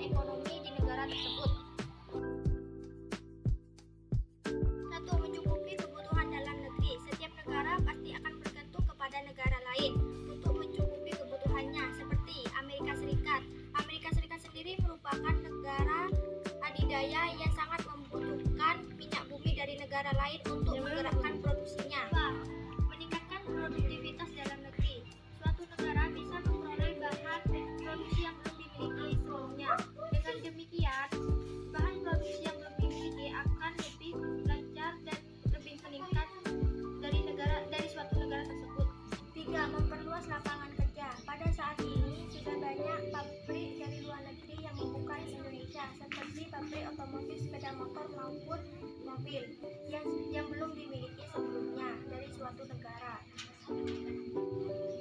ekonomi di negara tersebut. 1. Mencukupi kebutuhan dalam negeri. Setiap negara pasti akan bergantung kepada negara lain untuk mencukupi kebutuhannya, seperti Amerika Serikat. Amerika Serikat sendiri merupakan negara adidaya yang sangat membutuhkan minyak bumi dari negara lain untuk menggerakkan produksinya. 2. Meningkatkan produktivitas dalam negeri. Suatu negara bisa memperoleh bahan produksi yang belum dimiliki sebelumnya. Dengan demikian, bahan produksi yang belum dimiliki akan lebih lancar dan lebih meningkat dari suatu negara tersebut. 3. Memperluas lapangan kerja. Pada saat ini sudah banyak pabrik dari luar negeri yang membuka di Indonesia, seperti pabrik otomotif, sepeda motor maupun mobil yang belum dimiliki sebelumnya dari suatu negara.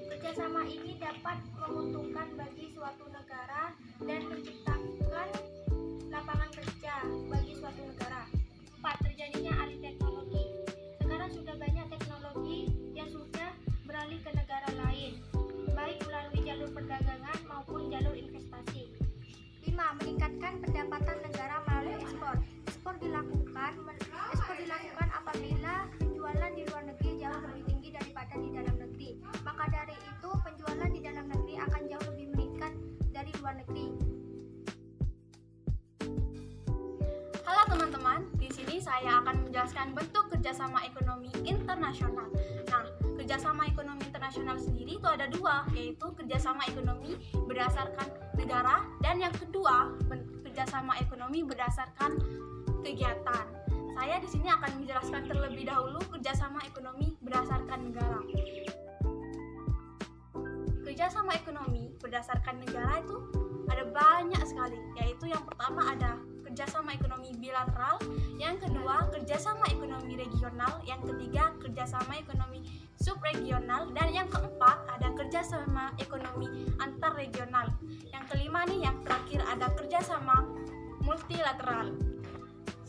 Kerjasama ini dapat menguntungkan bagi suatu negara dan menciptakan lapangan kerja bagi suatu negara. 4. Terjadinya alih teknologi. Sekarang sudah banyak teknologi yang sudah beralih ke negara lain, baik melalui jalur perdagangan maupun jalur investasi. 5. Meningkatkan pendapatan negara melalui ekspor. Ekspor dilakukan apabila penjualan di luar negeri jauh lebih tinggi daripada di dalam negeri. Maka dari itu, penjualan di dalam negeri akan jauh lebih meningkat dari luar negeri. Halo teman-teman, di sini saya akan menjelaskan bentuk kerjasama ekonomi internasional. Nah, kerjasama ekonomi internasional sendiri itu ada dua, yaitu kerjasama ekonomi berdasarkan negara dan yang kedua kerjasama ekonomi berdasarkan kegiatan. Saya di sini akan menjelaskan terlebih dahulu kerjasama ekonomi berdasarkan negara. Kerjasama ekonomi berdasarkan negara itu ada banyak sekali, yaitu yang pertama ada kerjasama ekonomi bilateral, yang kedua kerjasama ekonomi regional, yang ketiga kerjasama ekonomi subregional, dan yang keempat ada kerjasama ekonomi antar regional. Yang kelima nih, yang terakhir ada kerjasama multilateral.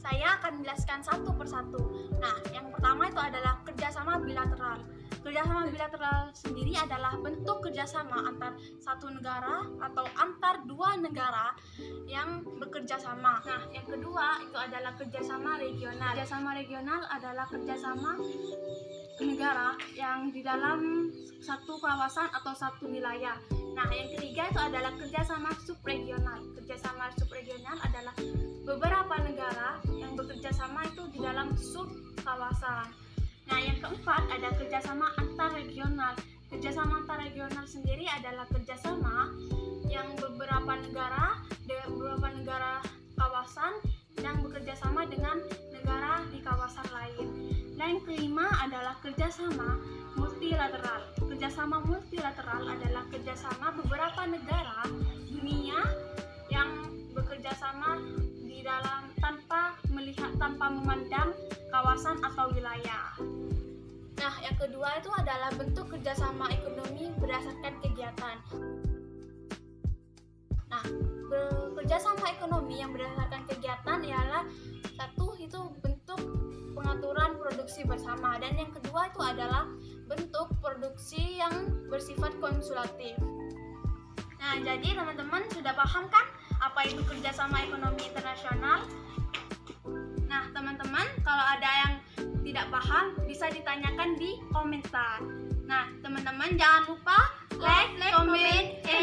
Saya akan menjelaskan satu persatu. Nah, yang pertama itu adalah kerjasama bilateral. Kerjasama bilateral sendiri adalah bentuk kerjasama antar satu negara atau antar dua negara yang bekerja sama. Nah, yang kedua itu adalah kerjasama regional. Kerjasama regional adalah kerjasama negara yang di dalam satu kawasan atau satu wilayah. Nah, yang ketiga itu adalah kerjasama subregional. Kerjasama subregional adalah beberapa negara yang bekerja sama itu di dalam sub kawasan. Nah, yang keempat ada kerjasama antar regional. Kerjasama antar regional sendiri adalah kerjasama yang beberapa negara kawasan yang bekerja sama dengan negara di kawasan lain. Dan yang kelima adalah kerjasama multilateral. Kerjasama multilateral adalah kerjasama beberapa negara dunia yang bekerja sama di dalam tanpa memandang kawasan atau wilayah. Nah, yang kedua itu adalah bentuk kerjasama ekonomi berdasarkan kegiatan. Nah, kerjasama ekonomi yang berdasarkan kegiatan ialah satu itu bentuk pengaturan produksi bersama, dan yang kedua itu adalah bentuk produksi yang bersifat konsulatif. Nah, jadi teman-teman sudah paham kan apa itu kerjasama ekonomi internasional? Nah, teman-teman, kalau ada yang tidak paham bisa ditanyakan di komentar. Nah, teman-teman jangan lupa like, comment, and